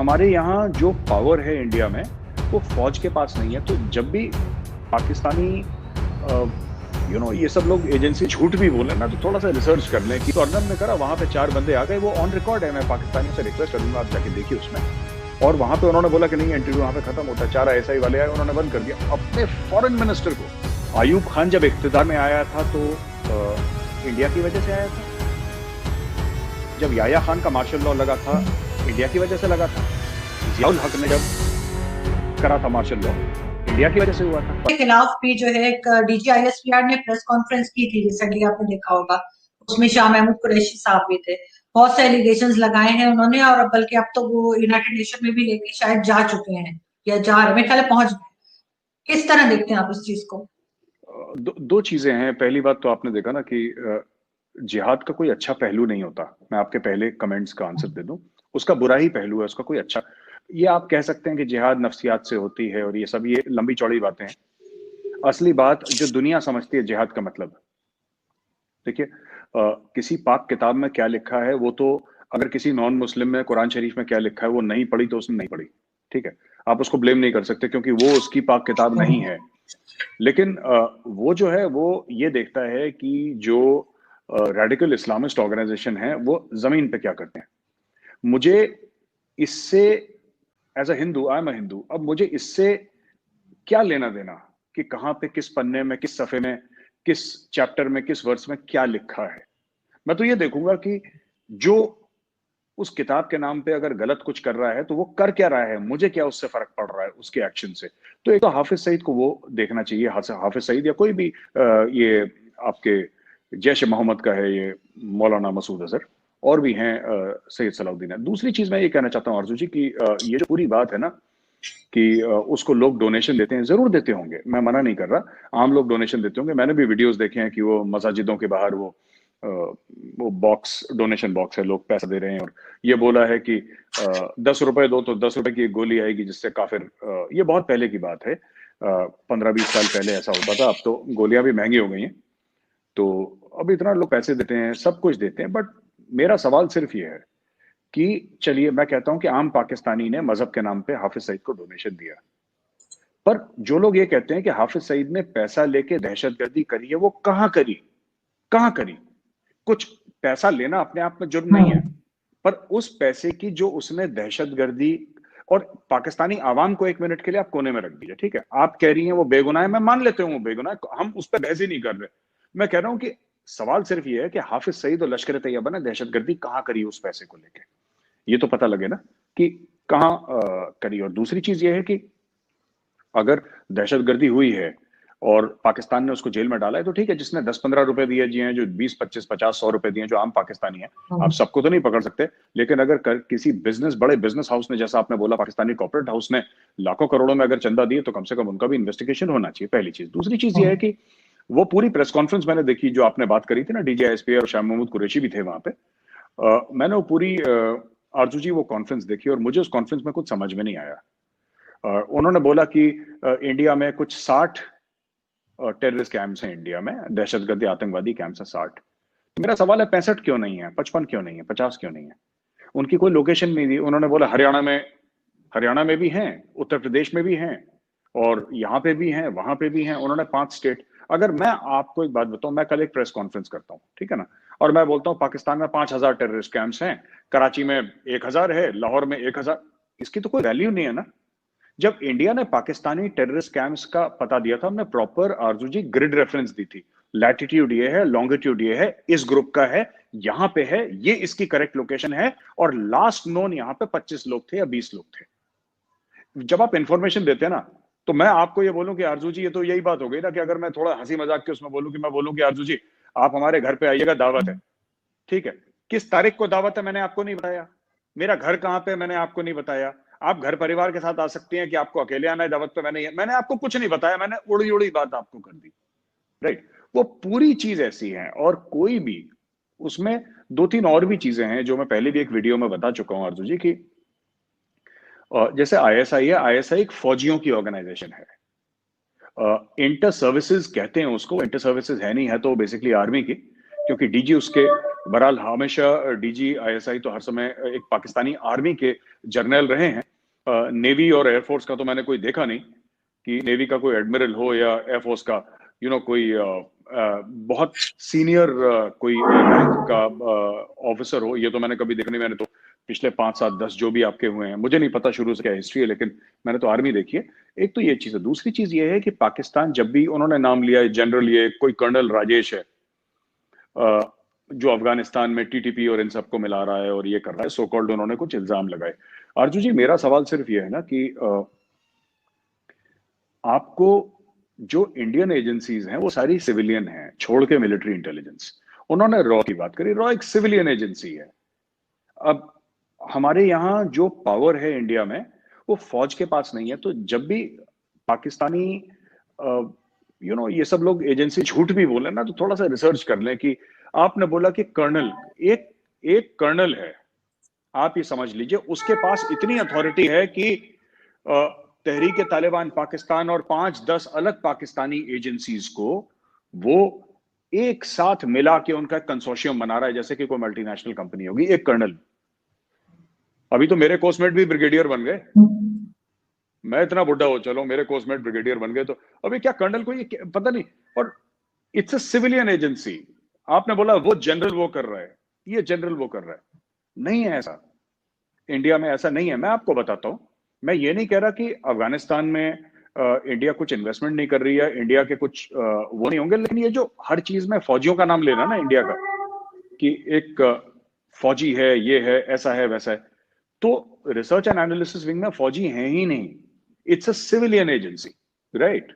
हमारे यहाँ जो पावर है इंडिया में वो फौज के पास नहीं है। तो जब भी पाकिस्तानी ये सब लोग एजेंसी झूठ भी बोले ना, तो थोड़ा सा रिसर्च कर लें कि तो अर्नब ने करा, वहां पे 4 बंदे आ गए, वो ऑन रिकॉर्ड है। मैं पाकिस्तानियों से रिक्वेस्ट करूंगा, आप जाके देखिए उसमें। और वहां पे उन्होंने बोला कि नहीं, इंटरव्यू वहां पे खत्म होता है। 4 ISI वाले आए, उन्होंने बंद कर दिया। अपने फॉरेन मिनिस्टर को, आयूब खान जब इख्तिदार में आया था तो इंडिया की वजह से आया था। जब याया खान का मार्शल लॉ लगा था, इंडिया की वजह से लगा था। जियाउल हक ने जब करा था मार्शल लॉ, इंडिया की वजह से हुआ था। के खिलाफ भी जो है एक DGISPR ने प्रेस कॉन्फ्रेंस की थी रिसेंटली, आपने देखा होगा। उसमें शाह महमूद कुरैशी साहब भी थे। बहुत से एलिगेशंस लगाए हैं उन्होंने, और बल्कि अब तो वो यूनाइटेड नेशन में भी लेके शायद जा चुके हैं या जा रहे, मेरे ख्याल पहुंच गए। किस तरह देखते हैं आप इस चीज को? दो चीजें हैं। पहली बात तो आपने देखा ना कि जिहाद का कोई अच्छा पहलू नहीं होता। मैं आपके पहले कमेंट्स का आंसर दे दूं, उसका बुरा ही पहलू है, उसका कोई अच्छा। ये आप कह सकते हैं कि जिहाद नफ्सियात से होती है और ये सब, ये लंबी चौड़ी बातें हैं। असली बात जो दुनिया समझती है जिहाद का मतलब, देखिए किसी पाक किताब में क्या लिखा है, वो तो अगर किसी नॉन मुस्लिम में कुरान शरीफ में क्या लिखा है वो नहीं पढ़ी तो उसने नहीं पढ़ी, ठीक है। आप उसको ब्लेम नहीं कर सकते क्योंकि वो उसकी पाक किताब नहीं है। लेकिन वो जो है वो ये देखता है कि जो रेडिकल इस्लामिस्ट ऑर्गेनाइजेशन है वो जमीन पे क्या करते हैं। मुझे इससे, as a Hindu, I am a Hindu, अब मुझे इससे क्या लेना देना कि कहां पे, किस पन्ने में, किस सफे में, किस चैप्टर में, किस वर्स में क्या लिखा है। मैं तो ये देखूंगा कि जो उस किताब के नाम पे अगर गलत कुछ कर रहा है तो वो कर क्या रहा है, मुझे क्या उससे फर्क पड़ रहा है उसके एक्शन से। तो एक तो हाफिज सईद को वो देखना चाहिए, हाफिज सईद या कोई भी ये आपके जैश मोहम्मद का है, ये मौलाना मसूद अजहर, और भी हैं, सैयद सलाउद्दीन है। दूसरी चीज मैं ये कहना चाहता हूँ आरजू जी की, ये जो पूरी बात है ना कि उसको लोग डोनेशन देते हैं, जरूर देते होंगे, मैं मना नहीं कर रहा, आम लोग डोनेशन देते होंगे। मैंने भी वीडियोस देखे हैं कि वो मसाजिदों के बाहर वो बॉक्स, डोनेशन बॉक्स है, लोग पैसा दे रहे हैं और ये बोला है कि 10 रुपए दो तो 10 रुपए की एक गोली आएगी जिससे काफिर, ये बहुत पहले की बात है, 15-20 साल पहले ऐसा होता था। अब तो गोलियां भी महंगी हो गई हैं, तो अब इतना लोग पैसे देते हैं, सब कुछ देते हैं। बट मेरा सवाल सिर्फ ये है कि चलिए मैं कहता हूं कि आम पाकिस्तानी ने मजहब के नाम पे हाफिज सईद को डोनेशन दिया, पर जो लोग ये कहते हैं कि हाफिज सईद ने पैसा लेके दहशतगर्दी करी है, वो कहां करी, कहां करी? कुछ पैसा लेना अपने आप में जुर्म नहीं है, पर उस पैसे की जो उसने दहशतगर्दी, और पाकिस्तानी आवाम को एक मिनट के लिए आप कोने में रख दीजिए, ठीक है, आप कह रही हैं वो बेगुनाह है, मैं मान लेते हूँ वो बेगुनाह है, हम उस पर बहस ही नहीं कर रहे। मैं कह रहा हूं कि सवाल सिर्फ ये है कि हाफिज सईद और लश्कर तैयबा ने दहशतगर्दी कहां करी उस पैसे को लेके, ये तो पता लगे ना कि कहां करी। और दूसरी चीज ये है कि अगर दहशतगर्दी हुई है और पाकिस्तान ने उसको जेल में डाला है तो ठीक है, जिसने 10-15 रुपए दिए जी हैं, जो 20-25-50-100 रुपए दिए, जो आम पाकिस्तानी है, आप सबको तो नहीं पकड़ सकते। लेकिन अगर किसी बिजनेस, बड़े बिजनेस हाउस ने, जैसा आपने बोला पाकिस्तानी कॉर्पोरेट हाउस ने लाखों करोड़ों में अगर चंदा दिए, तो कम से कम उनका भी इन्वेस्टिगेशन होना चाहिए, पहली चीज। दूसरी चीज ये है कि वो पूरी प्रेस कॉन्फ्रेंस मैंने देखी जो आपने बात करी थी ना, DGISP और शाह महमूद कुरैशी भी थे वहां पे। मैंने वो पूरी आरजू जी वो कॉन्फ्रेंस देखी और मुझे उस कॉन्फ्रेंस में कुछ समझ में नहीं आया। उन्होंने बोला कि इंडिया में कुछ 60 टेररिस्ट कैंप्स हैं, इंडिया में दहशतगर्दी आतंकवादी कैंप्स हैं 60। तो मेरा सवाल है 65 क्यों नहीं है, 55 क्यों नहीं है, 50 क्यों नहीं है? उनकी कोई लोकेशन नहीं दी। उन्होंने बोला हरियाणा में भी हैं, उत्तर प्रदेश में भी हैं, और यहाँ पे भी हैं, वहां पे भी हैं। उन्होंने 5 स्टेट। अगर मैं आपको एक बात बताऊं, मैं कल एक प्रेस कॉन्फ्रेंस करता हूँ, ठीक है ना, और मैं बोलता हूँ पाकिस्तान में 5,000 टेररिस्ट कैंप्स हैं, कराची में 1,000 है, लाहौर में 1,000, इसकी तो कोई वैल्यू नहीं है ना। जब इंडिया ने पाकिस्तानी टेररिस्ट कैंप्स का पता दिया था, हमने प्रॉपर आरजू जी ग्रिड रेफरेंस दी थी, लैटिट्यूड ये है, लॉन्गिट्यूड ये है, इस ग्रुप का है, यहाँ पे है, ये इसकी करेक्ट लोकेशन है, और लास्ट नोन यहाँ पे 25 लोग थे या 20 लोग थे। जब आप इंफॉर्मेशन देते हैं ना, तो मैं आपको ये बोलूं कि आरजू जी, ये तो यही बात हो गई ना कि अगर मैं थोड़ा हंसी मजाक के उसमें बोलूं कि मैं बोलूं कि आरजू जी आप हमारे घर पे आइएगा, दावत है, ठीक है, किस तारीख को दावत है मैंने आपको नहीं बताया, मेरा घर कहां पे मैंने आपको नहीं बताया, आप घर परिवार के साथ आ सकते हैं कि आपको अकेले आना है दावत पे, मैंने आपको कुछ नहीं बताया, मैंने उड़ी उड़ी बात आपको कर दी, राइट। वो पूरी चीज ऐसी है, और कोई भी उसमें 2-3 और भी चीजें हैं जो मैं पहले भी एक वीडियो में बता चुका हूं आरजू जी की, जैसे ISI है, ISI एक फौजियों की ऑर्गेनाइजेशन है, इंटर सर्विसेज कहते हैं उसको, इंटर सर्विसेज है नहीं, है तो बेसिकली आर्मी की, क्योंकि डीजी उसके बहरहाल हमेशा डीजी आईएसआई तो हर समय एक पाकिस्तानी आर्मी के जर्नल रहे हैं। नेवी और एयरफोर्स का तो मैंने कोई देखा नहीं कि नेवी का कोई एडमिरल हो या एयरफोर्स का कोई बहुत सीनियर कोई रैंक का ऑफिसर हो, ये तो मैंने कभी देखा नहीं। मैंने तो पिछले 5, 7, 10 जो भी आपके हुए हैं, मुझे नहीं पता शुरू से क्या हिस्ट्री है, लेकिन मैंने तो आर्मी देखी है। एक तो ये चीज है। दूसरी चीज ये है कि पाकिस्तान जब भी उन्होंने नाम लिया है, जनरल ये कोई कर्नल राजेश है जो अफगानिस्तान में टीटीपी और इन सबको मिला रहा है और ये कर रहा है, सो कॉल्ड उन्होंने कुछ इल्जाम लगाए। आरजू जी, मेरा सवाल सिर्फ ये है ना कि आपको जो इंडियन एजेंसीज हैं वो सारी सिविलियन हैं, छोड़ के मिलिट्री इंटेलिजेंस। उन्होंने रॉ की बात करी, रॉ एक सिविलियन एजेंसी है। अब हमारे यहाँ जो पावर है इंडिया में वो फौज के पास नहीं है। तो जब भी पाकिस्तानी ये सब लोग एजेंसी झूठ भी बोले ना, तो थोड़ा सा रिसर्च कर लें कि आपने बोला कि कर्नल, एक कर्नल है, आप ये समझ लीजिए उसके पास इतनी अथॉरिटी है कि तहरीक तालिबान पाकिस्तान और 5-10 अलग पाकिस्तानी एजेंसीज को वो एक साथ मिला के उनका कंसोर्शियम बना रहा है, जैसे कि कोई मल्टीनेशनल कंपनी होगी। एक कर्नल, अभी तो मेरे कोस्टमेट भी ब्रिगेडियर बन गए। मैं इतना बुढ़ा हो चलो, मेरे कोस्टमेट ब्रिगेडियर बन गए, तो अभी क्या कर्नल को ये पता नहीं। और इट्स अ सिविलियन एजेंसी। आपने बोला वो जनरल वो कर रहा है, ये जनरल वो कर रहा है, नहीं है ऐसा। इंडिया में ऐसा नहीं है। मैं आपको बताता हूं, मैं ये नहीं कह रहा कि अफगानिस्तान में इंडिया कुछ इन्वेस्टमेंट नहीं कर रही है, इंडिया के कुछ वो नहीं होंगे, लेकिन ये जो हर चीज में फौजियों का नाम लेना ना इंडिया का, कि एक फौजी है, ये है, ऐसा है, वैसा है, तो रिसर्च एंड एनालिसिस विंग में फौजी हैं ही नहीं। It's a civilian agency, right?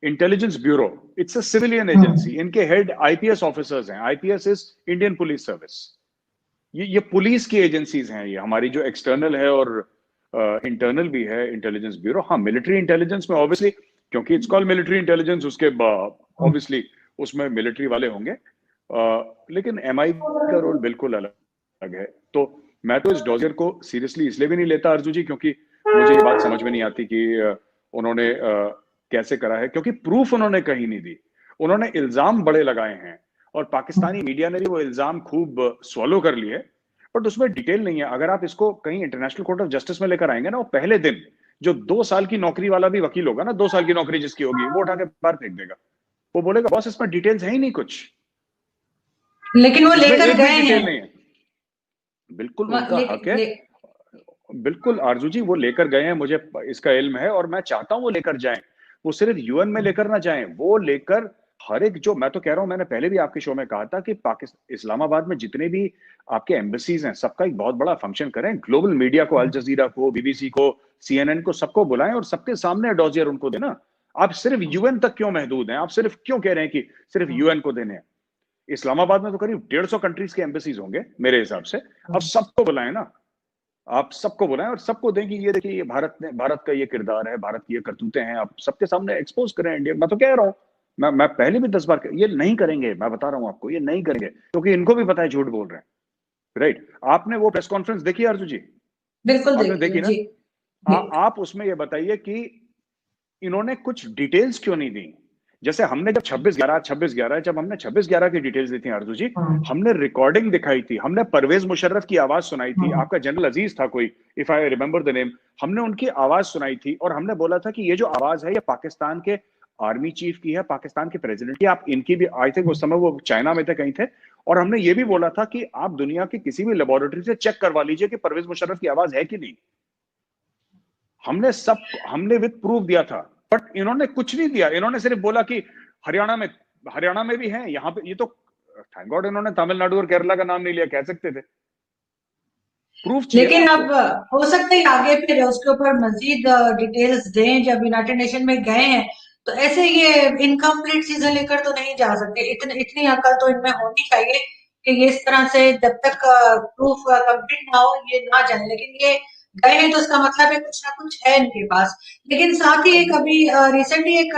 Intelligence bureau, it's a civilian agency. इनके हेड आईपीएस ऑफिसर्स हैं। IPS is Indian police service. ये पुलिस की एजेंसीज हैं, ये हमारी जो एक्सटर्नल है और इंटरनल भी है इंटेलिजेंस ब्यूरो। हाँ, मिलिट्री इंटेलिजेंस में ऑब्वियसली, क्योंकि इट्स कॉल्ड मिलिट्री इंटेलिजेंस, उसके ऑब्वियसली उसमें मिलिट्री वाले होंगे, लेकिन एमआई का रोल बिल्कुल अलग है। तो मैं तो इस डॉजियर को सीरियसली इसलिए भी नहीं लेता अर्जू जी, क्योंकि मुझे ये बात समझ में नहीं आती कि उन्होंने कैसे करा है, क्योंकि प्रूफ उन्होंने कहीं नहीं दी। उन्होंने इल्जाम बड़े लगाए हैं और पाकिस्तानी मीडिया ने भी वो इल्जाम खूब स्वॉलो कर लिए, बट उसमें डिटेल नहीं है। अगर आप इसको कहीं इंटरनेशनल कोर्ट ऑफ जस्टिस में लेकर आएंगे ना, वो पहले दिन जो 2 साल की नौकरी वाला भी वकील होगा ना, 2 साल की नौकरी जिसकी होगी, वो उठा के बाहर फेंक देगा। वो बोलेगा बॉस इसमें डिटेल्स है ही नहीं कुछ, लेकिन वो इसमें लेकर एक भी गए डिटेल हैं। नहीं है। बिल्कुल उनका हक है। बिल्कुल आरजू जी, वो लेकर गए हैं, मुझे इसका इल्म है और मैं चाहता हूं वो लेकर जाएं। वो सिर्फ यूएन में लेकर ना जाएं, वो लेकर हर एक, जो मैं तो कह रहा हूं, मैंने पहले भी आपके शो में कहा था कि पाकिस्तान, इस्लामाबाद में जितने भी आपके एम्बेसीज हैं, सबका एक बहुत बड़ा फंक्शन करें। ग्लोबल मीडिया को, अल जजीरा को, बीबीसी को, सीएनएन को, सबको बुलाएं और सबके सामने डॉजियर उनको देना। आप सिर्फ यूएन तक क्यों महदूद हैं? आप सिर्फ क्यों कह रहे हैं कि सिर्फ यूएन को देने हैं? इस्लामाबाद में तो करीब 150 कंट्रीज के एम्बेसीज होंगे मेरे हिसाब से। अब सबको बुलाएं ना, आप सबको बुलाएं और सबको दें कि ये देखिए, ये भारत का ये किरदार है, भारत की ये करतूतें हैं, आप सबके सामने एक्सपोज करें इंडिया। मैं तो कह रहा हूं, मैं पहले भी 10 बार, ये नहीं करेंगे, मैं बता रहा हूं आपको, ये नहीं करेंगे, क्योंकि इनको भी पता है झूठ बोल रहे हैं, राइट? आपने वो प्रेस कॉन्फ्रेंस देखी अर्जु जी? बिल्कुल आपने देखी ना? जी। आप उसमें ये बताइए कि इन्होंने कुछ डिटेल्स क्यों नहीं दी? जैसे हमने जब 26/11 जब हमने 26/11 की डिटेल्स दी थी अर्जु जी, हमने रिकॉर्डिंग दिखाई थी, हमने परवेज मुशर्रफ की आवाज सुनाई थी, आपका जनरल अजीज था कोई, if I remember the name, हमने उनकी आवाज सुनाई थी और हमने बोला था कि ये जो आवाज है ये पाकिस्तान के आर्मी चीफ की है, पाकिस्तान के प्रेसिडेंट की, आप इनकी भी, आई थिंक उस समय वो चाइना में थे, कहीं थे, और हमने ये भी बोला था कि आप दुनिया की किसी भी लेबोरेटरी से चेक करवा लीजिए कि परवेज मुशर्रफ की आवाज है कि नहीं। हमने विद प्रूफ दिया था, बट इन्होंने कुछ नहीं दिया। इन्होंने सिर्फ बोला कि हरियाणा में भी हैं, यहाँ पे, ये तो थैंक गॉड इन्होंने तमिलनाडु और केरला का नाम नहीं लिया, कह सकते थे। प्रूफ चाहिए। लेकिन अब हो सकता है आगे फिर उसके ऊपर मजीद डिटेल्स दें। जब यूनाइटेड नेशन में गए हैं तो ऐसे ये इनकम्प्लीट चीजें लेकर तो नहीं जा सकते। इतनी अकल तो इनमें होनी चाहिए कि ये इस तरह से जब तक प्रूफ कंप्लीट ना हो ये ना जाए। लेकिन ये गए हैं तो उसका मतलब है कुछ ना कुछ है इनके पास। लेकिन साथ ही एक अभी रिसेंटली एक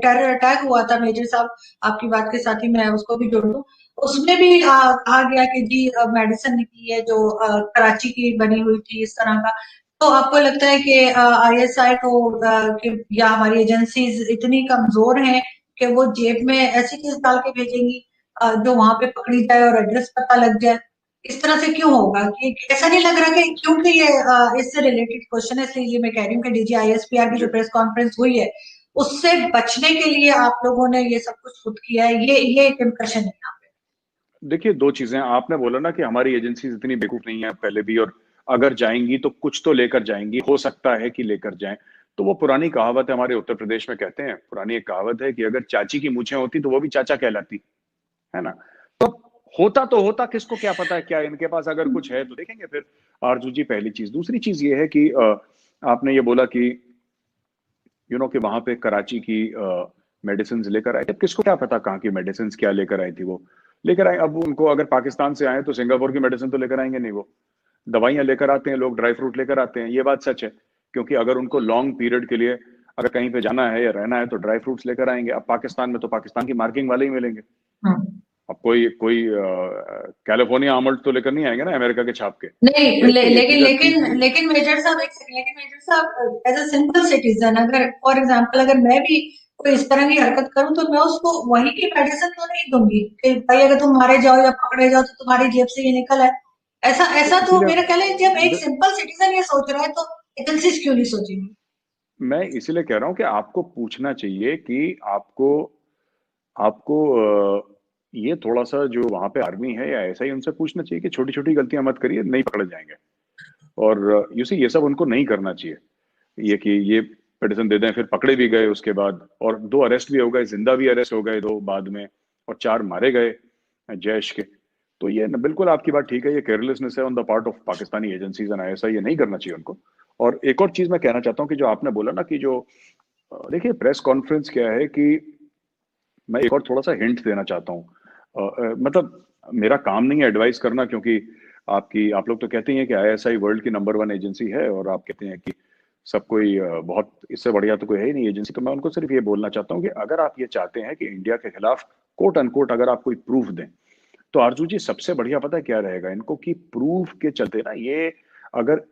टेरर अटैक हुआ था मेजर साहब, आपकी बात के साथ ही मैं उसको भी जोड़ दूं। उसमें भी कहा गया कि जी मेडिसिन निकली है जो कराची की बनी हुई थी इस तरह का। तो आपको लगता है कि आईएसआई को या हमारी एजेंसीज इतनी कमजोर हैं कि वो जेब में ऐसी चीज डाल के भेजेंगी जो वहां पे पकड़ी जाए और एड्रेस पता लग जाए? इस तरह से क्यों होगा? कि ऐसा नहीं लग रहा कि क्योंकि ये इससे रिलेटेड क्वेश्चन है, इसलिए मैं कह रही हूँ कि डीजी आईएसपीआर की जो प्रेस कॉन्फ्रेंस हुई है उससे बचने के लिए आप लोगों ने ये सब कुछ खुद किया है, ये एक इम्प्रेशन है यहाँ पे। देखिए, दो चीजें आपने बोला ना कि हमारी एजेंसी इतनी बेवकूफ नहीं है पहले भी, और अगर जाएंगी तो कुछ तो लेकर जाएंगी, हो सकता है कि लेकर जाएं। तो वो पुरानी कहावत है, हमारे उत्तर प्रदेश में कहते हैं, पुरानी एक कहावत है कि अगर चाची की मूछें होती तो वो भी चाचा कहलाती, है ना। तो होता तो होता, किसको क्या पता है क्या इनके पास अगर कुछ है तो देखेंगे फिर। आरजू जी, पहली चीज। दूसरी चीज ये है कि आपने ये बोला कि कि वहां पे कराची की मेडिसिन लेकर आए थे। किसको क्या पता कहाँ की मेडिसिन क्या लेकर आई थी वो, लेकर आए। अब उनको अगर पाकिस्तान से आए तो सिंगापुर की मेडिसिन तो लेकर आएंगे नहीं। वो दवाइयां लेकर आते हैं लोग, ड्राई फ्रूट लेकर आते हैं, ये बात सच है। क्योंकि अगर उनको लॉन्ग पीरियड के लिए अगर कहीं पे जाना है या रहना है तो ड्राई फ्रूट्स लेकर आएंगे। अब पाकिस्तान में तो पाकिस्तान की मार्किंग वाले ही मिलेंगे। हम्म। अब कोई कोई कैलिफोर्निया आमल्ट तो लेकर नहीं आएंगे ना अमेरिका के छाप के। नहीं, देखेंगे कि लेकिन अगर ठीक लेकिन भी। लेकिन मेजर साहब, एक सेकंड, लेकिन मेजर साहब एज अ सिंपल सिटीजन, अगर फॉर एग्जांपल अगर मैं भी कोई इस तरह की हरकत करूं तो मैं उसको वहीं की मेडिसिन तो नहीं दूंगी कि भाई अगर तुम मारे जाओ या पकड़े जाओ तो तुम्हारी जेब से ये निकल है। ऐसा ऐसा तो इसीलिए मेरा ख्याल है, जब एक सिंपल सिटीजन ये सोच रहा है तो एजेंसीज क्यों नहीं सोचेंगी? मैं इसीलिए कह रहा हूं कि आपको पूछना चाहिए कि आपको आपको ये थोड़ा सा जो वहां पे आर्मी है या ऐसा ही, उनसे पूछना चाहिए कि छोटी छोटी गलतियां मत करिए, नहीं पकड़े जाएंगे। और ये सब उनको नहीं करना चाहिए। ये कि ये मेडिसिन दे दें फिर पकड़े भी गए उसके बाद, और 2 अरेस्ट भी हो गए, जिंदा भी अरेस्ट हो गए 2 बाद में, और 4 मारे गए जैश के। तो ये बिल्कुल आपकी बात ठीक है, ये केयरलेसनेस है on the part of Pakistani agencies and ISI, ये नहीं करना चाहिए उनको। और एक और चीज मैं कहना चाहता हूँ कि जो आपने बोला ना कि जो देखिए प्रेस कॉन्फ्रेंस क्या है कि मैं एक और थोड़ा सा हिंट देना चाहता हूँ। मतलब मेरा काम नहीं है एडवाइस करना, क्योंकि आप लोग तो कहते ही हैं कि आईएसआई वर्ल्ड की नंबर 1 एजेंसी है, और आप कहते हैं कि सब कोई बहुत इससे बढ़िया तो कोई है ही नहीं एजेंसी। तो मैं उनको सिर्फ ये बोलना चाहता हूँ कि अगर आप ये चाहते हैं कि इंडिया के खिलाफ कोट अनकोट अगर आप कोई प्रूफ दें, तो आरजू जी सबसे बढ़िया पता है क्या रहेगा इनको, कि प्रूफ के चलते ना ये, अगर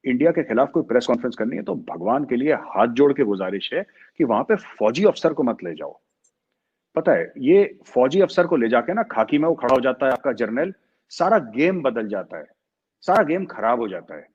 इंडिया के खिलाफ कोई प्रेस कॉन्फ्रेंस करनी है तो भगवान के लिए हाथ जोड़ के गुजारिश है कि वहां पे फौजी अफसर को मत ले जाओ। पता है, ये फौजी अफसर को ले जाके ना खाकी में वो खड़ा हो जाता है आपका जर्नल, सारा गेम बदल जाता है, सारा गेम खराब हो जाता है।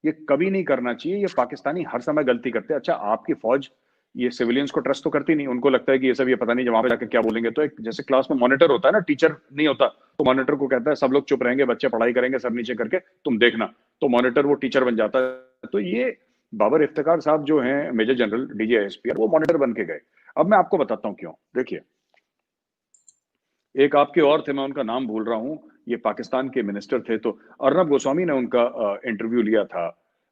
ये कभी नहीं करना चाहिए। ये पाकिस्तानी हर समय गलती करते हैं। अच्छा, आपकी फौज ये सिविलियंस को ट्रस्ट तो करती नहीं, उनको लगता है कि ये सब ये पता नहीं वहां पे जाके क्या बोलेंगे। तो एक जैसे क्लास में मॉनिटर होता है ना, टीचर नहीं होता, तो मॉनिटर को कहता है सब लोग चुप रहेंगे, बच्चे पढ़ाई करेंगे सर नीचे करके, तुम देखना। तो मॉनिटर वो टीचर बन जाता है। तो ये बाबर इफ्तिकार साहब जो हैं मेजर जनरल डीजी आईएसपीआर, वो मॉनिटर बन के गए। अब मैं आपको बताता हूँ क्यों। देखिए, एक आपके और थे, मैं उनका नाम भूल रहा हूँ, ये पाकिस्तान के मिनिस्टर थे, तो अर्नब गोस्वामी ने उनका इंटरव्यू लिया था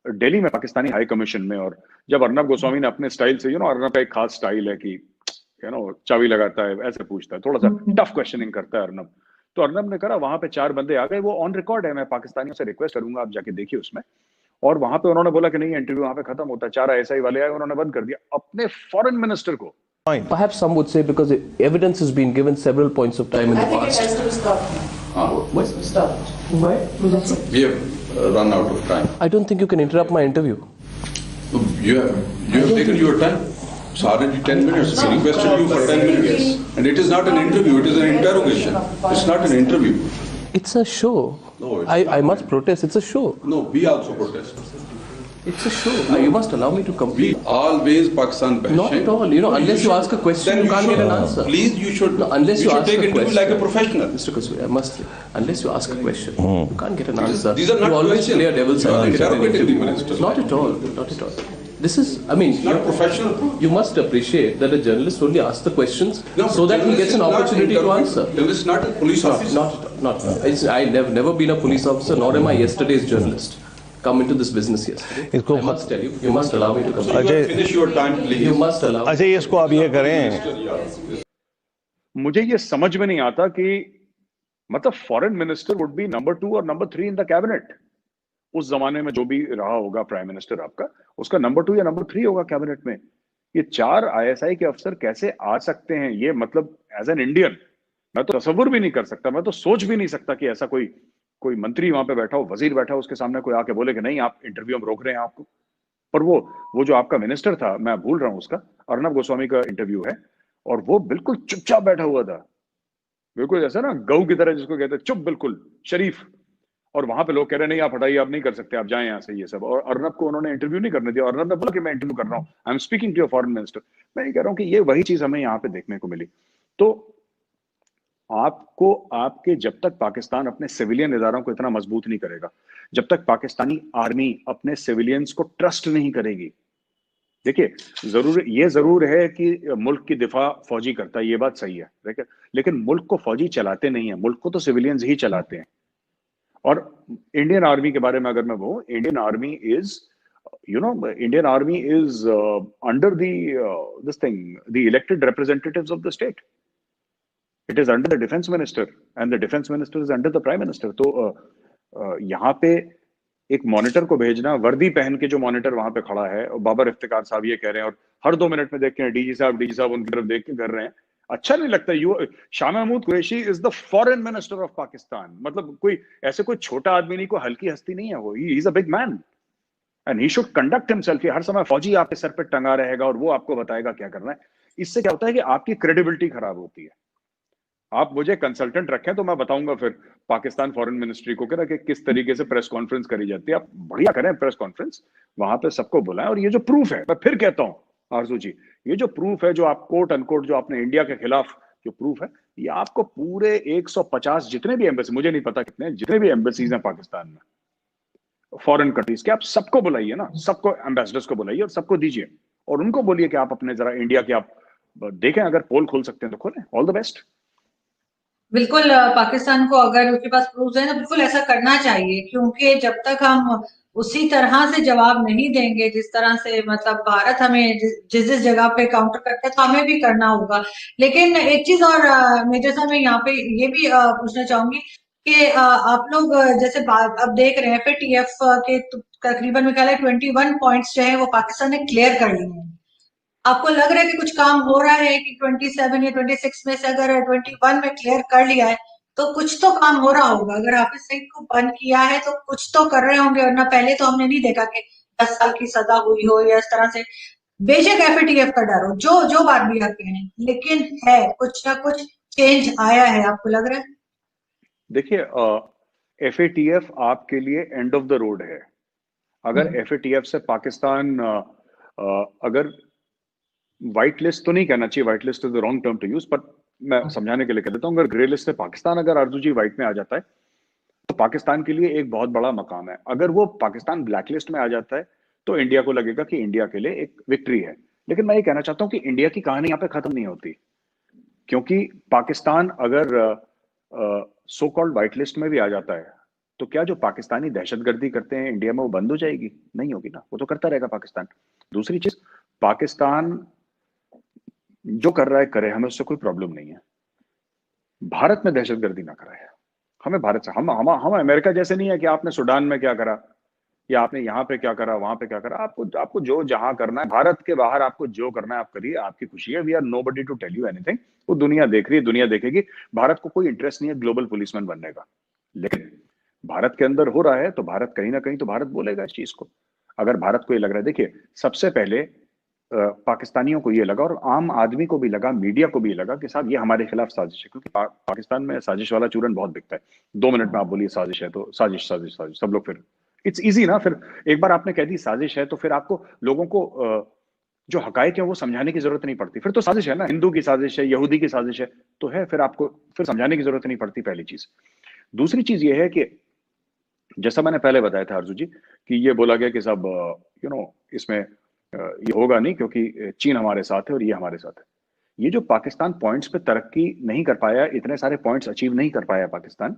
दिल्ली में पाकिस्तानी हाई कमीशन में। और जब अर्नब गोस्वामी ने अपने स्टाइल से, अर्नब का एक खास स्टाइल है कि चाबी लगाता है, ऐसे पूछता है, थोड़ा सा टफ क्वेश्चनिंग करता है अर्नब। तो अर्नब ने कहा वहां पे 4 बंदे आ गए, वो ऑन रिकॉर्ड है, मैं पाकिस्तानियों से रिक्वेस्ट करूंगा आप जाके देखिए उसमें। और वहां पे उन्होंने बोला कि नहीं, इंटरव्यू वहां पे खत्म होता है, 4 ऐसा ही वाले आए, उन्होंने बंद कर दिया अपने फॉरेन मिनिस्टर को। Perhaps some would say because evidence has been given several points of time in the past. I think it has to be stopped. What's stopped? Why? We have run out of time. I don't think you can interrupt my interview. You have taken your time. It's already 10 minutes. We requested you for 10 minutes. And it is not an interview, it is an interrogation. It's not an interview. It's a show. No, it's I must protest. It's a show. No, we also protest. It's a show. You must allow me to We complete. always Pakistan bashing. Not at all. Unless you ask a question, Then you can't get an should. answer. Please, you should. No, unless you should ask take a interview question. like a professional. Mr. Kasuri, I must say, unless you ask a question, you can't get an answer. These are not you always questions. play a devil's advocate. Interrogating the minister. Not at all. Not at all. This is, Not professional. you must appreciate that a journalist only asks the questions No, so that he journalist gets an is not opportunity to interview- answer. Journalist is not a police officer. Not. I've never been a police officer, nor am I yesterday's journalist. Come into this business yesterday. इसको I must tell you, you must allow me to So complete. you have finished your time, please. You must allow. अच्छा, इसको आप ये करें, मुझे ये समझ में नहीं आता कि मतलब foreign minister would be number 2 और नंबर 3 इन द कैबिनेट। उस जमाने में जो भी रहा होगा प्राइम मिनिस्टर आपका, उसका नंबर 2 या नंबर 3 होगा कैबिनेट में। ये 4 आईएसआई के अफसर कैसे आ सकते हैं? ये मतलब एज एन इंडियन मैं तो तसव्वुर भी नहीं कर सकता, मैं तो सोच भी नहीं सकता कि ऐसा कोई मंत्री वहां पे बैठा हो, वजीर बैठा हो, उसके सामने कोई आके बोले कि नहीं आप इंटरव्यू हम रोक रहे हैं आपको। पर वो जो आपका मिनिस्टर था, मैं भूल रहा हूं उसका, अर्नब गोस्वामी का इंटरव्यू है, और वो बिल्कुल चुपचाप बैठा हुआ था। बिल्कुल जैसा ना गऊ की तरह, जिसको कहते हैं चुप बिल्कुल शरीफ, और वहां पे लोग कह रहे हैं नहीं आप हटाइए, आप नहीं कर सकते, आप जाएं यहाँ से, ये सब। और अर्नब को उन्होंने इंटरव्यू नहीं करने दिया, अर्नब ने बोला कि मैं इंटरव्यू कर रहा हूँ, I am speaking to your foreign minister. मैं ये कह रहा हूँ कि ये वही चीज हमें यहाँ पे देखने को मिली। तो आपको, आपके जब तक पाकिस्तान अपने सिविलियन इदारों को इतना मजबूत नहीं करेगा, जब तक पाकिस्तानी आर्मी अपने सिविलियंस को ट्रस्ट नहीं करेगी, देखिए जरूर है कि मुल्क की दिफा फौजी करता है, ये बात सही है, लेकिन मुल्क को फौजी चलाते नहीं है, मुल्क को तो सिविलियंस ही चलाते हैं। और इंडियन आर्मी के बारे में अगर मैं बोलूं, Indian army is, Indian army is under this thing, the elected representatives of the state. It is under the defence minister and the defence minister is under the prime minister. तो यहाँ पे एक मॉनिटर को भेजना, वर्दी पहन के जो मॉनिटर वहां पे खड़ा है, और बाबर इफ्तिकार साहब ये कह रहे हैं, और हर 2 मिनट में देख के डीजी साहब उनकी तरफ देख के कर रहे हैं, अच्छा नहीं लगता। Shah Mahmood Qureshi is the foreign minister of Pakistan, मतलब कोई ऐसे कोई छोटा आदमी नहीं, कोई हल्की हस्ती नहीं है वो, he is a big man and he should conduct himself. हर समय फौजी आपके सर पे टंगा रहेगा और वो आपको बताएगा क्या करना है। इससे क्या होता है कि आपकी क्रेडिबिलिटी खराब होती है। आप मुझे कंसल्टेंट रखें तो मैं बताऊंगा फिर पाकिस्तान फॉरेन मिनिस्ट्री को कि किस तरीके से प्रेस कॉन्फ्रेंस करी जाती है। आप बढ़िया करें प्रेस कॉन्फ्रेंस, वहां पे सबको बुलाएं। और ये जो प्रूफ है, मैं फिर कहता हूं आरजू जी, ये जो प्रूफ है, जो आप कोट अनकोट जो आपने इंडिया के खिलाफ जो प्रूफ है, ये आपको पूरे 150 जितने भी एम्बेसी, मुझे नहीं पता कितने, जितने भी एम्बेसीज हैं पाकिस्तान में, फॉरेन कंट्रीज के, आप सबको बुलाइए ना, सबको एम्बेसडर्स को बुलाइए और सबको दीजिए, और उनको बोलिए कि आप अपने जरा इंडिया के आप देखें, अगर पोल खोल सकते हैं तो खोलें। All the best. बिल्कुल, पाकिस्तान को अगर उसके पास प्रूफ है तो बिल्कुल ऐसा करना चाहिए, क्योंकि जब तक हम उसी तरह से जवाब नहीं देंगे जिस तरह से मतलब भारत हमें जिस जिस जगह पे काउंटर करता है, तो हमें भी करना होगा। लेकिन एक चीज और मेजर साहब, मैं यहाँ पे ये भी पूछना चाहूंगी कि आप लोग जैसे अब देख रहे हैं FATF के तकरीबन में ख्याल है 21 पॉइंट्स जो है वो पाकिस्तान ने क्लियर कर लिए हैं। आपको लग रहा है कि कुछ काम हो रहा है कि 27 या 26 में से अगर 21 में क्लियर कर लिया है तो कुछ तो काम हो रहा होगा? अगर हाफिज सईद को बंद किया है तो कुछ तो कर रहे होंगे, वरना पहले तो हमने नहीं देखा कि 10 साल की सजा हुई हो या इस तरह से। बेशक FATF का डर हो, जो जो बात भी आप कह रहे हैं, लेकिन है कुछ ना कुछ चेंज आया है, आपको लग रहा है? देखिए, FATF आपके लिए एंड ऑफ द रोड है। अगर FATF से पाकिस्तान अगर व्हाइट लिस्ट तो नहीं कहना चाहिए, white list is the wrong term to use, पर मैं समझाने के लिए कह देता हूं, अगर ग्रे लिस्ट से पाकिस्तान अगर आरजू जी व्हाइट में आ जाता है तो पाकिस्तान के लिए एक बहुत बड़ा मकाम है। अगर वो पाकिस्तान ब्लैक लिस्ट में आ जाता है तो इंडिया को लगेगा कि इंडिया के लिए एक विक्ट्री है। लेकिन मैं ये कहना चाहता हूं कि इंडिया की कहानी यहाँ पे खत्म नहीं होती, क्योंकि पाकिस्तान अगर सो कॉल्ड व्हाइट लिस्ट में भी आ जाता है तो क्या जो पाकिस्तानी दहशतगर्दी करते हैं इंडिया में वो बंद हो जाएगी? नहीं होगी ना, वो तो करता रहेगा पाकिस्तान। दूसरी चीज, पाकिस्तान जो कर रहा है करे, हमें उससे कोई प्रॉब्लम नहीं है। भारत में दहशतगर्दी ना कराए, हमें भारत से, हम अमेरिका जैसे नहीं है कि आपने सूडान में क्या करा या आपने यहाँ पे क्या करा, वहां पे क्या करा। आपको जो जहां करना है, भारत के बाहर आपको जो करना है आप करिए, आपकी खुशी है। We are nobody to tell you anything. वो दुनिया देख रही है, दुनिया देखेगी। भारत को कोई इंटरेस्ट नहीं है ग्लोबल पुलिसमैन बनने का, लेकिन भारत के अंदर हो रहा है तो भारत कहीं ना कहीं तो भारत बोलेगा इस चीज को। अगर भारत को ये लग रहा है, देखिए सबसे पहले पाकिस्तानियों को ये लगा और आम आदमी को भी लगा, मीडिया को भी लगा कि साहब ये हमारे खिलाफ साजिश है, क्योंकि पाकिस्तान में साजिश वाला चूरन बहुत बिकता है। 2 मिनट में आप बोलिए साजिश है तो साजिश साजिश साजिश, सब लोग फिर इट्स इजी ना। फिर एक बार आपने कह दी साजिश है तो फिर आपको लोगों को जो हकायक है वो समझाने की जरूरत नहीं पड़ती, फिर तो साजिश है ना। हिंदू की साजिश है, यहूदी की साजिश है तो है, फिर आपको फिर समझाने की जरूरत नहीं पड़ती, पहली चीज। दूसरी चीज ये है कि जैसा मैंने पहले बताया था अर्जु जी कि ये बोला गया कि साहब इसमें ये होगा नहीं क्योंकि चीन हमारे साथ है और ये हमारे साथ है। ये जो पाकिस्तान पॉइंट्स पे तरक्की नहीं कर पाया, इतने सारे पॉइंट्स अचीव नहीं कर पाया पाकिस्तान,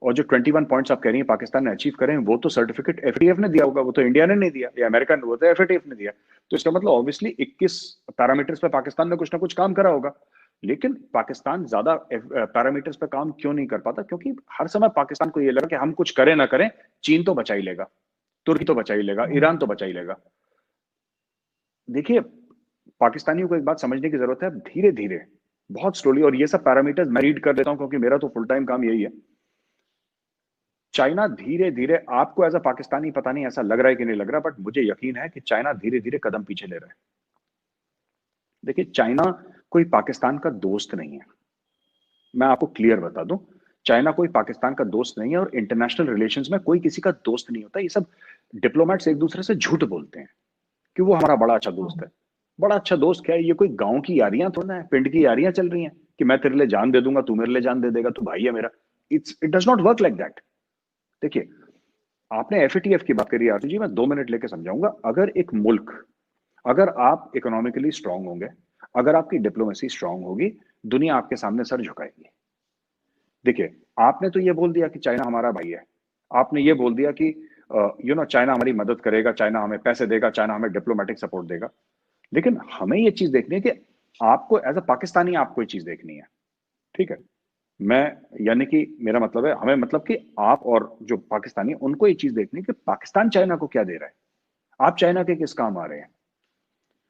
और जो 21 पॉइंट्स आप कह रही हैं पाकिस्तान ने अचीव करे हैं, वो तो सर्टिफिकेट FATF ने दिया होगा, वो तो इंडिया ने नहीं दिया या अमेरिका ने, वो तो FATF ने दिया। तो इसका मतलब ऑब्वियसली 21 पैरामीटर्स पे पाकिस्तान ने कुछ ना कुछ काम करा होगा। लेकिन पाकिस्तान ज्यादा पैरामीटर्स पे काम क्यों नहीं कर पाता? क्योंकि हर समय पाकिस्तान को ये लगा कि हम कुछ करें ना करें, चीन तो बचा ही लेगा, तुर्की तो बचा ही लेगा, ईरान तो बचा ही लेगा। देखिए, पाकिस्तानियों को एक बात समझने की जरूरत है, धीरे धीरे, बहुत स्लोली, और ये सब पैरामीटर्स मैं रीड कर लेता हूं क्योंकि मेरा तो फुल टाइम काम यही है। चाइना धीरे धीरे, आपको एज अ पाकिस्तानी पता नहीं ऐसा लग रहा है कि नहीं लग रहा, बट मुझे यकीन है कि चाइना धीरे धीरे कदम पीछे ले रहा है। देखिए, चाइना कोई पाकिस्तान का दोस्त नहीं है, मैं आपको क्लियर बता दूं, चाइना कोई पाकिस्तान का दोस्त नहीं है और इंटरनेशनल रिलेशंस में कोई किसी का दोस्त नहीं होता। ये सब डिप्लोमेट्स एक दूसरे से झूठ बोलते हैं कि वो हमारा बड़ा अच्छा दोस्त है। बड़ा अच्छा दोस्त क्या है? ये कोई गांव की यारियां थोड़ा है, पिंड की यारियां चल रही हैं कि मैं तेरे लिए जान दे दूंगा, तू मेरे लिए जान दे देगा, तू भाई है मेरा। It does not work like that. देखिए, आपने एफएटीएफ की बात करी आरती जी, मैं 2 मिनट लेके समझाऊंगा। अगर एक मुल्क, अगर आप इकोनॉमिकली स्ट्रांग होंगे, अगर आपकी डिप्लोमेसी स्ट्रांग होगी, दुनिया आपके सामने सर झुकाएगी। देखिए, आपने तो ये बोल दिया कि चाइना हमारा भाई है, आपने ये बोल दिया कि चाइना हमारी मदद करेगा, चाइना हमें पैसे देगा, चाइना हमें डिप्लोमेटिक सपोर्ट देगा। लेकिन हमें ये चीज देखनी है कि आपको एज अ पाकिस्तानी आपको ये चीज देखनी है, ठीक है? मैं, यानी कि मेरा मतलब है, हमें मतलब कि आप और जो पाकिस्तानी उनको ये चीज देखनी है कि पाकिस्तान चाइना को क्या दे रहा है। आप चाइना के किस काम आ रहे हैं?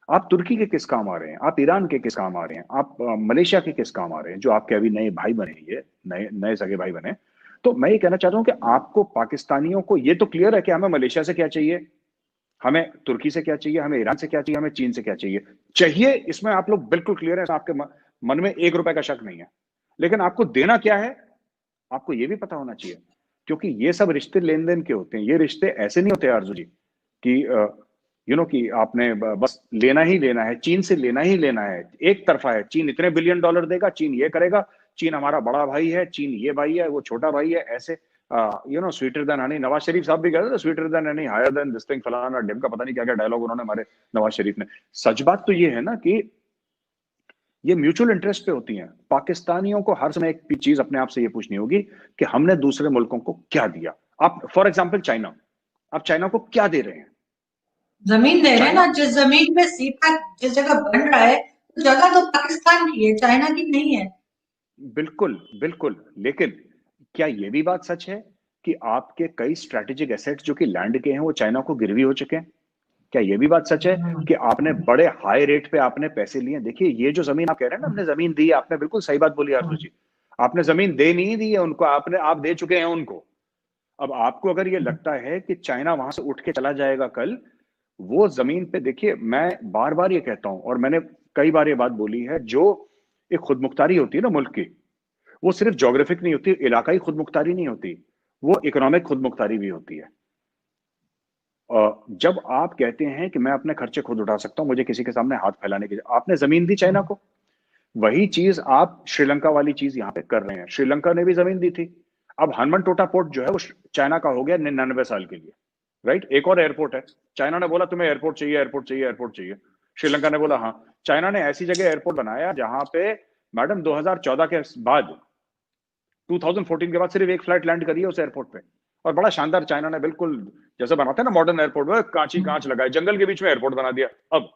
आप तुर्की के किस काम आ रहे हैं? आप ईरान के किस काम आ रहे हैं? आप मलेशिया के किस काम आ रहे हैं, जो आपके अभी नए भाई बने, ये नए नए सगे भाई बने। तो मैं ये कहना चाहता हूं कि आपको पाकिस्तानियों को ये तो क्लियर है कि हमें मलेशिया से क्या चाहिए, हमें तुर्की से क्या चाहिए, हमें ईरान से क्या चाहिए, हमें चीन से क्या चाहिए, इसमें आप लोग बिल्कुल क्लियर है, आपके मन में 1 रुपए का शक नहीं है। लेकिन आपको देना क्या है, आपको ये भी पता होना चाहिए। क्योंकि ये सब रिश्ते लेन देन के होते हैं, ये रिश्ते ऐसे नहीं होते आरजू जी कि कि आपने बस लेना ही लेना है, चीन से लेना ही लेना है, एक तरफा है। चीन इतने बिलियन डॉलर देगा, चीन ये करेगा, चीन हमारा बड़ा भाई है, चीन ये भाई है, वो छोटा भाई है, ऐसे sweeter than honey. Nawaz Sharif sahab भी कहते थे sweeter than honey, higher than this thing, फलाना ढिमका, पता नहीं क्या क्या डायलॉग उन्होंने हमारे नवाज शरीफ ने। सच बात तो ये है ना कि ये म्यूचुअल इंटरेस्ट पे होती हैं। पाकिस्तानियों को हर समय एक चीज अपने आप से ये पूछनी होगी कि हमने दूसरे मुल्कों को क्या दिया। आप फॉर एग्जांपल चाइना, आप चाइना को क्या दे रहे हैं? जमीन दे रहे हैं ना। चाइना, जिस जमीन पे सीपैक जिस जगह बन रहा है, तो जगह तो पाकिस्तान की है, चाइना की नहीं है। बिल्कुल बिल्कुल। लेकिन क्या ये भी बात सच है कि आपके कई स्ट्रेटेजिक एसेट्स जो कि लैंड के हैं वो चाइना को गिरवी हो चुके हैं? क्या ये भी बात सच है कि आपने बड़े हाई रेट पे आपने पैसे लिए? देखिए, ये जो जमीन आप कह रहे हैं ना, हमने जमीन दी है, आपने बिल्कुल सही बात बोली आरजू जी। आपने जमीन दे नहीं दी है उनको, आप दे चुके हैं उनको। अब आपको अगर ये लगता है कि चाइना वहां से उठ के चला जाएगा कल, वो जमीन पे, देखिए मैं बार बार ये कहता हूं और मैंने कई बार ये बात बोली है, जो एक खुदमुख्तारी होती है ना मुल्क की, वो सिर्फ ज्योग्राफिक नहीं होती, इलाकाई खुदमुख्तारी नहीं होती, वो इकोनॉमिक खुदमुख्तारी भी होती है। जब आप कहते हैं कि मैं अपने खर्चे खुद उठा सकता हूं, मुझे किसी के सामने हाथ फैलाने की, आपने जमीन दी चाइना को, वही चीज आप श्रीलंका वाली चीज यहां पे कर रहे हैं। श्रीलंका ने भी जमीन दी थी। अब हनुमान टोटा पोर्ट जो है वो चाइना का हो गया 99 साल के लिए, राइट? एक और एयरपोर्ट है, चाइना ने बोला तुम्हें एयरपोर्ट चाहिए, एयरपोर्ट चाहिए, एयरपोर्ट चाहिए। श्रीलंका ने बोला हाँ। चाइना ने ऐसी जगह एयरपोर्ट बनाया जहां पे मैडम 2014 के बाद, 2014 के बाद सिर्फ एक फ्लाइट लैंड करी है उस एयरपोर्ट पे, और बड़ा शानदार। चाइना ने बिल्कुल जैसे बनाते हैं ना मॉडर्न एयरपोर्ट में, कांच ही कांच लगाए, जंगल के बीच में एयरपोर्ट बना दिया। अब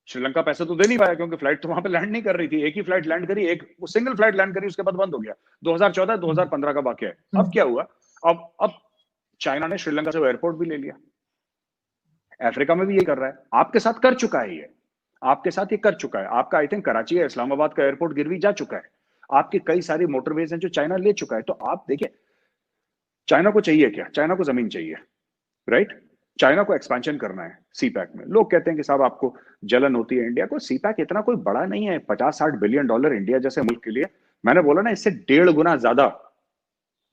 श्रीलंका पैसे तो दे नहीं पाया क्योंकि फ्लाइट तो वहां पे लैंड नहीं कर रही थी, एक ही फ्लाइट लैंड करी, एक सिंगल फ्लाइट लैंड करी, उसके बाद बंद हो गया। 2014 2015 का वाकया है। अब क्या हुआ? अब चाइना ने श्रीलंका से वो एयरपोर्ट भी ले लिया। अफ्रीका में भी ये कर रहा है, आपके साथ कर चुका है, ये आपके साथ ये कर चुका है। आपका आई थिंक कराची या इस्लामाबाद का एयरपोर्ट गिरवी जा चुका है। आपकी कई सारी मोटरवेज हैं जो चाइना ले चुका है। तो आप देखिए, चाइना को चाहिए क्या? चाइना को जमीन चाहिए, राइट? चाइना को एक्सपेंशन करना है सीपैक में। लोग कहते हैं कि साहब आपको जलन होती है इंडिया को। सीपैक इतना कोई बड़ा नहीं है, 50-60 बिलियन डॉलर इंडिया जैसे मुल्क के लिए। मैंने बोला ना, इससे 1.5 गुना ज्यादा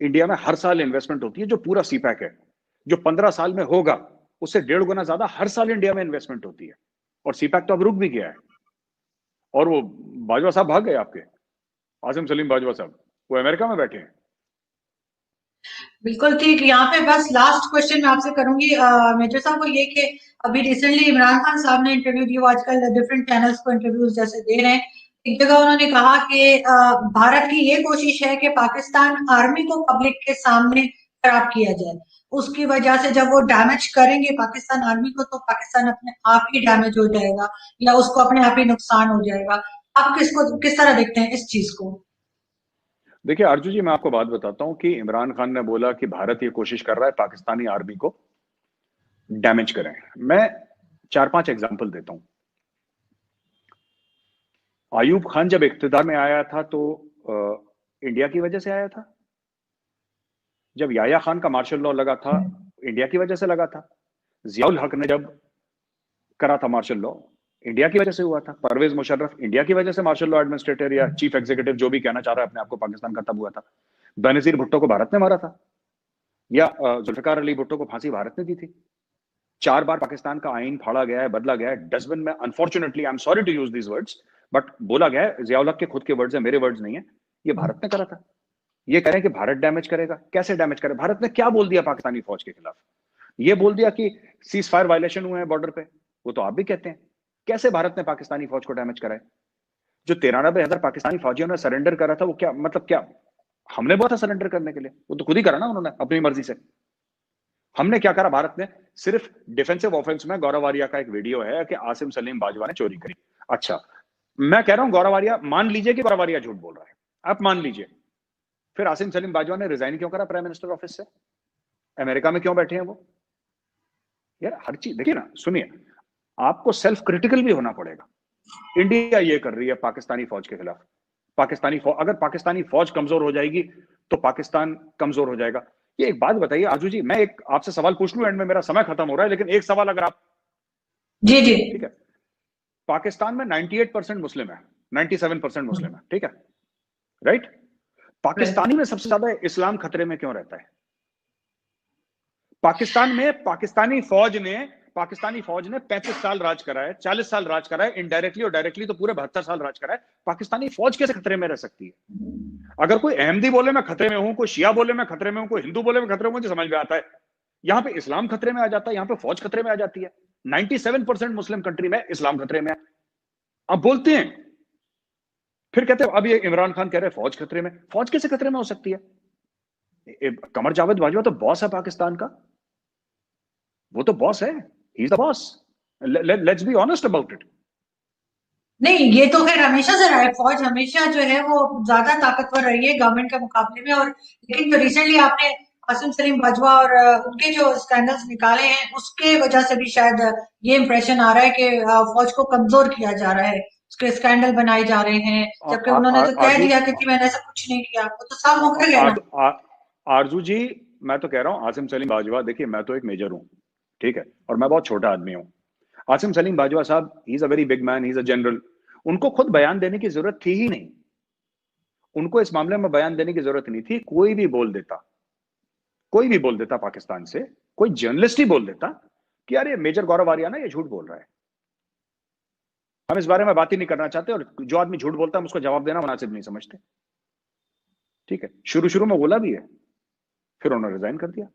इंडिया में हर साल इन्वेस्टमेंट होती है। जो पूरा सीपैक है जो 15 साल में होगा, उससे 1.5 गुना ज्यादा हर साल इंडिया में इन्वेस्टमेंट होती है। और सीपैक तो अब रुक भी गया है। और वो बाजवा साहब भाग गए, आपके आसिम सलीम बाजवा साहब, वो अमेरिका में बैठे हैं। बिल्कुल ठीक। यहाँ पे बस लास्ट क्वेश्चन मैं आपसे करूंगी मेजर साहब को, ये कि अभी रिसेंटली इमरान खान साहब ने इंटरव्यू दी, वो आजकल डिफरेंट चैनल्स को इंटरव्यूज जैसे दे रहे हैं। एक जगह उन्होंने कहा कि भारत की ये कोशिश है कि पाकिस्तान आर्मी को पब्लिक के सामने खराब किया जाए। उसकी वजह से जब वो डैमेज करेंगे पाकिस्तान आर्मी को, तो पाकिस्तान अपने आप ही डैमेज हो जाएगा या उसको अपने आप ही नुकसान हो जाएगा। आप किस तरह देखते हैं इस चीज को? देखिए अर्जुन जी, मैं आपको बात बताता हूं कि इमरान खान ने बोला कि भारत ये कोशिश कर रहा है पाकिस्तानी आर्मी को डैमेज करें। मैं 4-5 एग्जांपल देता हूं। आयूब खान जब इख्तिदार में आया था तो इंडिया की वजह से आया था। जब याया खान का मार्शल लॉ लगा था, इंडिया की वजह से लगा था। जियाउल हक ने जब करा था मार्शल लॉ, इंडिया की वजह से हुआ था। परवेज मुशर्रफ इंडिया की वजह से मार्शल लॉ एडमिनिस्ट्रेटर या चीफ एग्जीक्यूटिव जो भी कहना चाह रहा है अपने आप को पाकिस्तान का, तब हुआ था। बेनजीर भुट्टो को भारत ने मारा था, या जुल्फिकार अली भुट्टो को फांसी भारत ने दी थी। 4 बार पाकिस्तान का आईन फाड़ा गया है, बदला गया है, डस्टबिन में, unfortunately, I am sorry to use these words, but बोला गया है, जियाउल हक के खुद के वर्ड्स है, मेरे वर्ड्स नहीं है, ये भारत ने करा था। ये कह रहे हैं कि भारत डैमेज करेगा, कैसे डैमेज करे? भारत ने क्या बोल दिया पाकिस्तानी फौज के खिलाफ? ये बोल दिया कि सीज फायर वायलेशन हुए हैं बॉर्डर पे, वो तो आप भी कहते हैं। कैसे भारत ने पाकिस्तानी फौज को डैमेज कराए? जो 93,000 पाकिस्तानी फौजियों ने सरेंडर करा था, वो क्या मतलब, क्या हमने बोला था सरेंडर करने के लिए? वो तो खुद ही करा ना उन्होंने अपनी मर्जी से। हमने क्या करा? भारत ने सिर्फ डिफेंसिव ऑफेंस में गौरव वारिया का एक वीडियो है कि आसिम सलीम बाजवा ने चोरी करी। अच्छा, मैं कह रहा हूं गौरव वारिया, मान लीजिए कि गौरव वारिया झूठ बोल रहा है, आप मान लीजिए, फिर आसिम सलीम बाजवा ने रिजाइन क्यों करा प्राइम मिनिस्टर ऑफिस से? अमेरिका में क्यों बैठे हैं वो? यार हर चीज देखिए ना, सुनिए, आपको सेल्फ क्रिटिकल भी होना पड़ेगा। इंडिया ये कर रही है पाकिस्तानी फौज के खिलाफ। अगर पाकिस्तानी फौज कमजोर हो जाएगी तो पाकिस्तान कमजोर हो जाएगा। ये एक बात बताइए आजू जी, मैं एक आपसे सवाल पूछ लूं, एंड में मेरा समय खत्म हो रहा है, लेकिन एक सवाल अगर आप, जी जी ठीक है, पाकिस्तान में 98% मुस्लिम है, 97% मुस्लिम है, ठीक है, राइट? पाकिस्तानी में सबसे ज्यादा इस्लाम खतरे में क्यों रहता है? पाकिस्तान में पाकिस्तानी फौज ने 35 साल राज करा है, 40 साल राज करा है, इनडायरेक्टली और डायरेक्टली तो पूरे 72 साल राज करा है। पाकिस्तानी फौज कैसे खतरे में रह सकती है? अगर कोई अहमदी बोले मैं खतरे में हूं, कोई शिया बोले मैं खतरे में हूं, कोई हिंदू बोले मैं खतरे में हूं, मुझे समझ में आता है। यहां पे इस्लाम खतरे में आ जाता है, यहां पे फौज खतरे में आ जाती है। 97% मुस्लिम कंट्री में इस्लाम खतरे में है। अब बोलते हैं, फिर कहते हैं अब ये इमरान खान कह रहे हैं फौज खतरे में। फौज कैसे खतरे में हो सकती है? कमर जावेद बाजवा तो बॉस है पाकिस्तान का, वो तो बॉस है, he is the boss, let's be honest about it. नहीं, ये तो खैर हमेशा से रहा है, फौज हमेशा जो है वो ज्यादा ताकतवर रही है गवर्नमेंट के मुकाबले में। और लेकिन जो रिसेंटली आपने आसिम सलीम बाजवा और उनके जो स्कैंडल्स निकाले हैं, उसके वजह से भी शायद ये इंप्रेशन आ रहा है कि फौज को कमजोर किया जा रहा है, उसके स्कैंडल बनाए जा रहे हैं, जबकि उन्होंने तो कह दिया कि मैंने ऐसा कुछ नहीं किया। वो तो साफ मुकर गया ना। आरजू जी, मैं तो कह रहा हूं आसिम सलीम बाजवा, देखिए मैं तो एक मेजर हूं, ठीक है, और मैं बहुत छोटा आदमी हूं। आसिम सलीम बाजवा साहब, ही is a very big man, he is a general. उनको खुद बयान देने की जरूरत थी ही नहीं, उनको इस मामले में बयान देने की जरूरत नहीं थी। कोई भी बोल देता पाकिस्तान से, कोई जर्नलिस्ट ही बोल देता कि यार ये मेजर गौरव वारिया ना ये झूठ बोल रहा है, हम इस बारे में बात ही नहीं करना चाहते, और जो आदमी झूठ बोलता है हम उसको जवाब देना मुनासिब नहीं समझते। ठीक है, शुरू में बोला भी है, फिर उन्होंने रिजाइन कर दिया।